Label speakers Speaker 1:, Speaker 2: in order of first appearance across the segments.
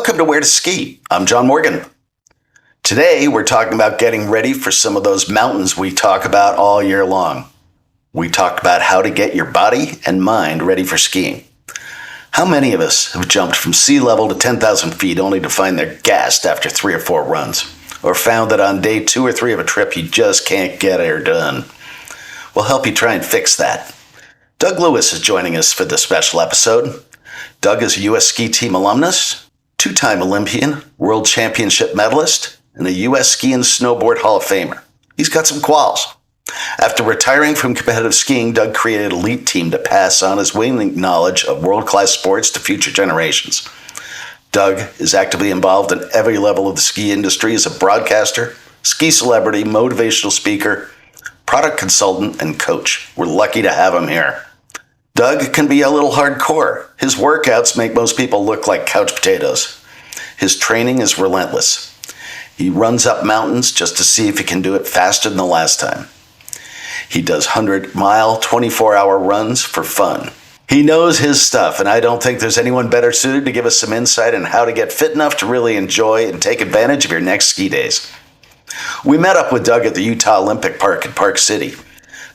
Speaker 1: Welcome to Where to Ski. I'm John Morgan. Today, we're talking about getting ready for some of those mountains we talk about all year long. We talked about how to get your body and mind ready for skiing. How many of us have jumped from sea level to 10,000 feet only to find they're gassed after 3 or 4 runs, or found that on day 2 or 3 of a trip you just can't get it done? We'll help you try and fix that. Doug Lewis is joining us for this special episode. Doug is a U.S. ski team alumnus, 2-time Olympian, world championship medalist, and a U.S. ski and snowboard Hall of Famer. He's got some quals. After retiring from competitive skiing, Doug created an elite team to pass on his winning knowledge of world-class sports to future generations. Doug is actively involved in every level of the ski industry as a broadcaster, ski celebrity, motivational speaker, product consultant, and coach. We're lucky to have him here. Doug can be a little hardcore. His workouts make most people look like couch potatoes. His training is relentless. He runs up mountains just to see if he can do it faster than the last time. He does 100-mile, 24-hour runs for fun. He knows his stuff, and I don't think there's anyone better suited to give us some insight on how to get fit enough to really enjoy and take advantage of your next ski days. We met up with Doug at the Utah Olympic Park in Park City.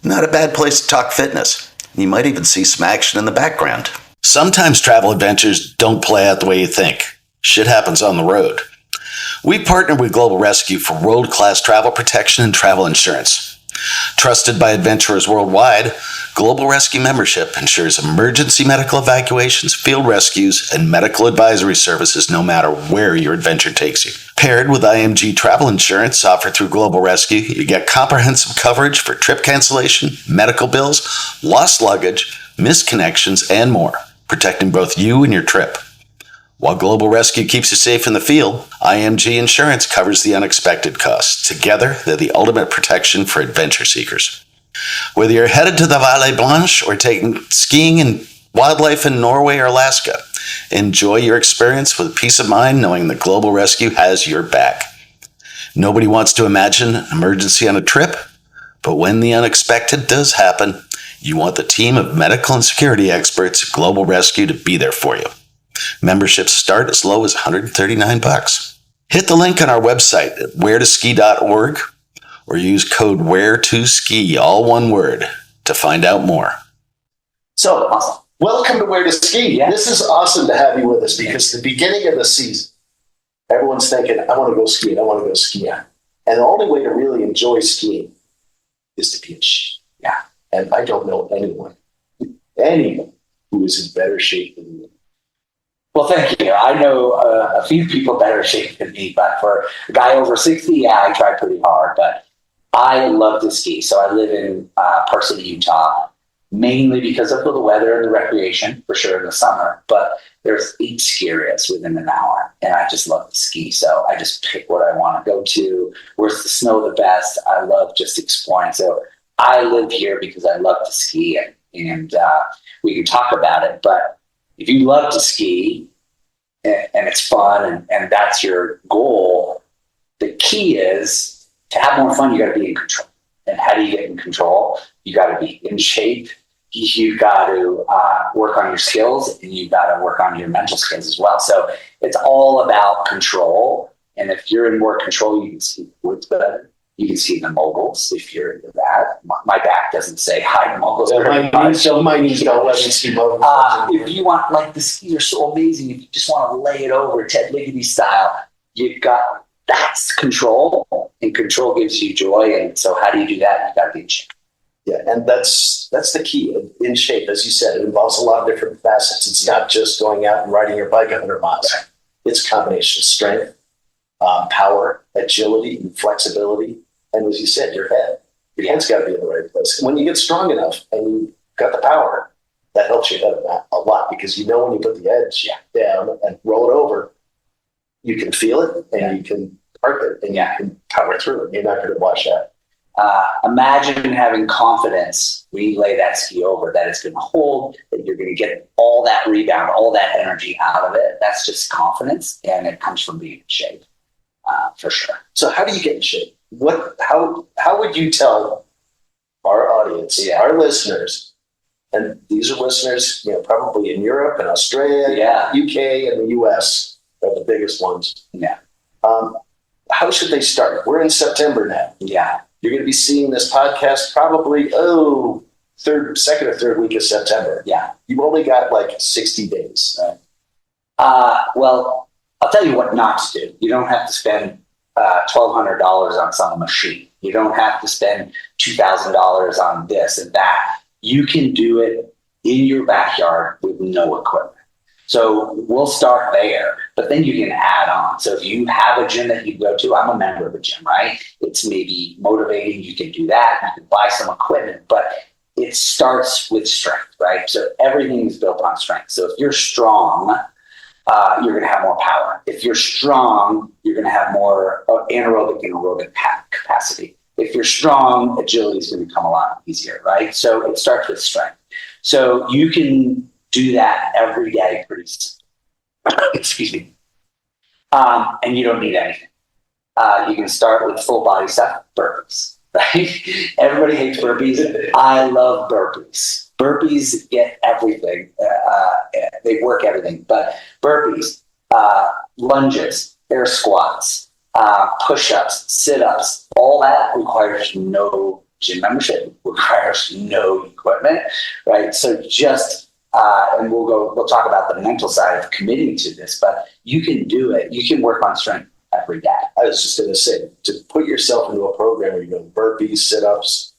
Speaker 1: Not a bad place to talk fitness. You might even see some action in the background. Sometimes travel adventures don't play out the way you think. Shit happens on the road. We partnered with Global Rescue for world-class travel protection and travel insurance. Trusted by adventurers worldwide, Global Rescue membership ensures emergency medical evacuations, field rescues, and medical advisory services no matter where your adventure takes you. Paired with IMG travel insurance offered through Global Rescue, you get comprehensive coverage for trip cancellation, medical bills, lost luggage, missed connections, and more, protecting both you and your trip. While Global Rescue keeps you safe in the field, IMG Insurance covers the unexpected costs. Together, they're the ultimate protection for adventure seekers. Whether you're headed to the Vallée Blanche or taking skiing and wildlife in Norway or Alaska, enjoy your experience with peace of mind knowing that Global Rescue has your back. Nobody wants to imagine an emergency on a trip, but when the unexpected does happen, you want the team of medical and security experts at Global Rescue to be there for you. Memberships start as low as $139. Hit the link on our website at wheretoski.org or use code WHERETOSKI, all one word, to find out more.
Speaker 2: So, welcome to Where to Ski.
Speaker 3: Yeah.
Speaker 2: This is awesome to have you with us because the beginning of the season, everyone's thinking, I want to go skiing, And the only way to really enjoy skiing is to be in shape.
Speaker 3: Yeah.
Speaker 2: And I don't know anyone who is in better shape than you.
Speaker 3: Well, thank you. I know a few people better shape than me, but for a guy over 60, yeah, I try pretty hard. But I love to ski. So I live in Park City, Utah, mainly because of the weather and the recreation, for sure, in the summer. But there's 8 ski areas within an hour, and I just love to ski. So I just pick what I want to go to. Where's the snow the best? I love just exploring. So I live here because I love to ski, and we can talk about it. But if you love to ski and it's fun and that's your goal, the key is to have more fun, you got to be in control. And how do you get in control? You got to be in shape. You got to work on your skills, and you got to work on your mental skills as well. So it's all about control. And if you're in more control, you can see the woods better. You can see the moguls if you're into that. My back doesn't say hi to moguls.
Speaker 2: Yeah, my knees don't let me see moguls.
Speaker 3: If you want, like, the skis are so amazing, if you just want to lay it over Ted Ligety style, you've got, that's control, and control gives you joy. And so how do you do that? You got to be in shape.
Speaker 2: Yeah, and that's the key, in shape. As you said, it involves a lot of different facets. It's not just going out and riding your bike 100 miles.
Speaker 3: Right.
Speaker 2: It's a combination of strength, power, agility, and flexibility. And as you said, your head's got to be in the right place. When you get strong enough and you've got the power, that helps your head a lot, because you know when you put the edge down and roll it over, you can feel it and you can park it and you can power through it. You're not going to wash out.
Speaker 3: Imagine having confidence when you lay that ski over, that it's going to hold, that you're going to get all that rebound, all that energy out of it. That's just confidence, and it comes from being in shape, for sure.
Speaker 2: So how do you get in shape? How would you tell our audience, our listeners, and these are listeners, probably in Europe and Australia, UK, and the US, but biggest ones.
Speaker 3: Yeah.
Speaker 2: How should they start? We're in September now.
Speaker 3: Yeah.
Speaker 2: You're going to be seeing this podcast probably, second or third week of September.
Speaker 3: Yeah.
Speaker 2: You've only got like 60 days.
Speaker 3: Well, I'll tell you what not to do. You don't have to spend $1,200 on some machine. You don't have to spend $2,000 on this and that. You can do it in your backyard with no equipment. So we'll start there, but then you can add on. So if you have a gym that you go to, I'm a member of a gym, right? It's maybe motivating. You can do that. You can buy some equipment, but it starts with strength, right? So everything is built on strength. So if you're strong, you're going to have more power. If you're strong, you're going to have more anaerobic and aerobic capacity. If you're strong, agility is going to come a lot easier, right? So it starts with strength. So you can do that every day, excuse me. And you don't need anything. You can start with full body stuff, burpees, right? Everybody hates burpees. I love burpees. Burpees get everything. They work everything, but burpees, lunges, air squats, push-ups, sit-ups, all that requires no gym membership, requires no equipment, right? So just, and we'll talk about the mental side of committing to this, but you can do it. You can work on strength every day.
Speaker 2: I was just going to say, to put yourself into a program where you're doing burpees, sit-ups,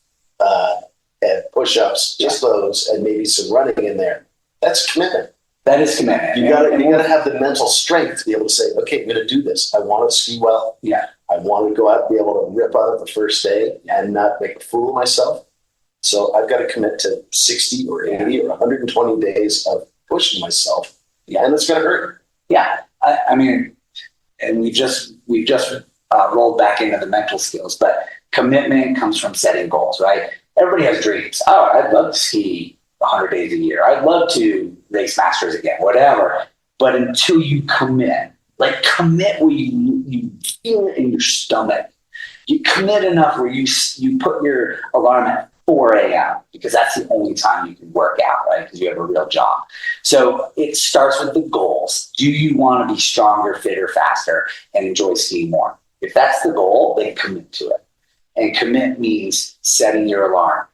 Speaker 2: and push-ups, just those, and maybe some running in there. That's commitment.
Speaker 3: That is commitment.
Speaker 2: You got to have the mental strength to be able to say, okay, I'm going to do this. I want to ski well.
Speaker 3: Yeah.
Speaker 2: I want to go out and be able to rip out of the first day and not make a fool of myself. So I've got to commit to 60 or 80 or 120 days of pushing myself. Yeah. And it's going to hurt.
Speaker 3: Yeah. I mean, and we've just rolled back into the mental skills, but commitment comes from setting goals, right? Everybody has dreams. Oh, I'd love to ski 100 days a year. I'd love to race masters again, whatever. But until you commit where you feel it in your stomach. You commit enough where you put your alarm at 4 a.m. because that's the only time you can work out, right? Because you have a real job. So it starts with the goals. Do you want to be stronger, fitter, faster, and enjoy skiing more? If that's the goal, then commit to it. And commit means setting your alarm,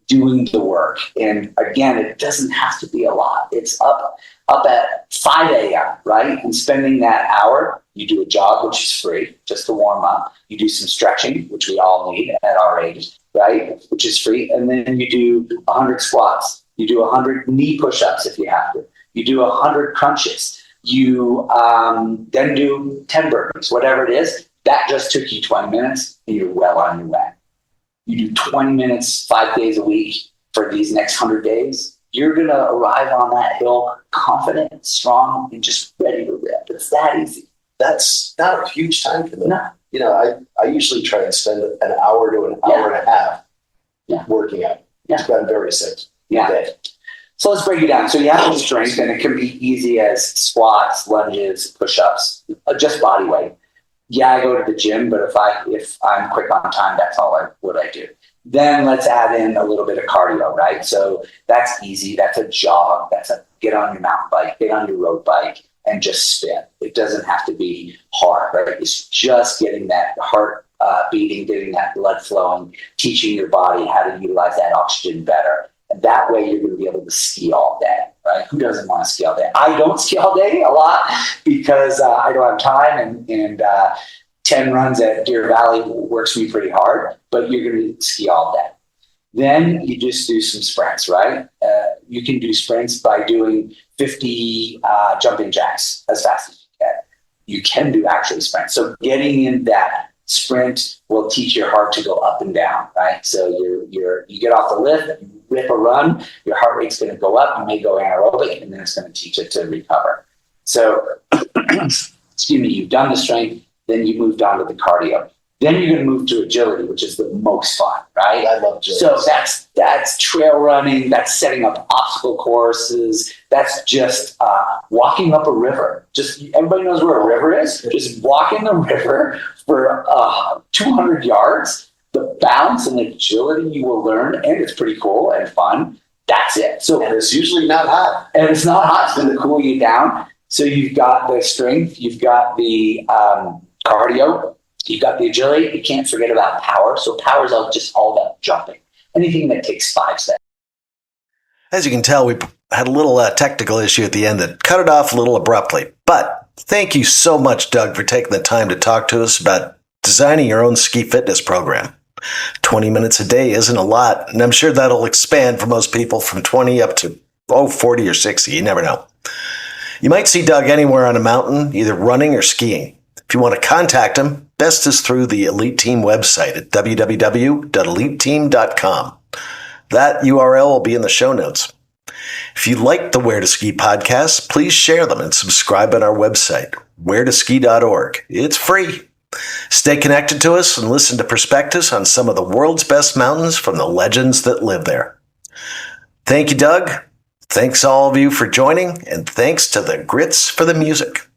Speaker 3: doing the work. And again, it doesn't have to be a lot. It's up at 5 a.m., right? And spending that hour, you do a jog, which is free, just to warm up. You do some stretching, which we all need at our age, right? Which is free. And then you do 100 squats. You do 100 knee push-ups if you have to. You do 100 crunches. You then do 10 burpees, whatever it is. That just took you 20 minutes, and you're well on your way. You do 20 minutes, 5 days a week for these next 100 days. You're going to arrive on that hill confident, strong, and just ready to rip. It's that easy.
Speaker 2: That's not a huge time commitment.
Speaker 3: No.
Speaker 2: You know, I usually try and spend an hour to an hour and a half working out.
Speaker 3: Yeah.
Speaker 2: It's been very sick.
Speaker 3: Yeah. So let's break it down. So you have the strength, and it can be easy as squats, lunges, push-ups, just body weight. Yeah, I go to the gym, but if I'm quick on time, that's what I do. Then let's add in a little bit of cardio, right? So that's easy. That's a jog. That's a get on your mountain bike, get on your road bike, and just spin. It doesn't have to be hard, right? It's just getting that heart beating, getting that blood flowing, teaching your body how to utilize that oxygen better. And that way you're going to be able to ski all day, right? Who doesn't want to ski all day? I don't ski all day a lot because I don't have time, and 10 runs at Deer Valley works me pretty hard, but you're going to ski all day. Then you just do some sprints, right? You can do sprints by doing 50 jumping jacks as fast as you can. You can do actually sprints. So getting in that sprint will teach your heart to go up and down, right? So you get off the lift, you rip a run, your heart rate's going to go up, you may go anaerobic, and then it's going to teach it to recover. So, excuse me, you've done the strength, then you moved on to the cardio. Then you're going to move to agility, which is the most fun, right?
Speaker 2: I love agility.
Speaker 3: So that's trail running, that's setting up obstacle courses, that's just walking up a river. Just everybody knows where a river is. Just walking the river for 200 yards. The balance and agility you will learn, and it's pretty cool and fun. That's it. So
Speaker 2: and it's usually not hot.
Speaker 3: And it's not hot. It's going to cool you down. So you've got the strength, you've got the cardio, you've got the agility. You can't forget about power. So power is just all about jumping. Anything that takes 5 seconds.
Speaker 1: As you can tell, we had a little technical issue at the end that cut it off a little abruptly. But thank you so much, Doug, for taking the time to talk to us about designing your own ski fitness program. 20 minutes a day isn't a lot, and I'm sure that'll expand for most people from 20 up to 40 or 60. You never know. You might see Doug anywhere on a mountain, either running or skiing. If you want to contact him, best is through the Elite Team website at www.eliteteam.com. That URL will be in the show notes. If you like the Where to Ski podcasts, please share them and subscribe on our website, wheretoski.org. It's free. Stay connected to us and listen to perspectives on some of the world's best mountains from the legends that live there. Thank you, Doug. Thanks all of you for joining, and thanks to the Grits for the music.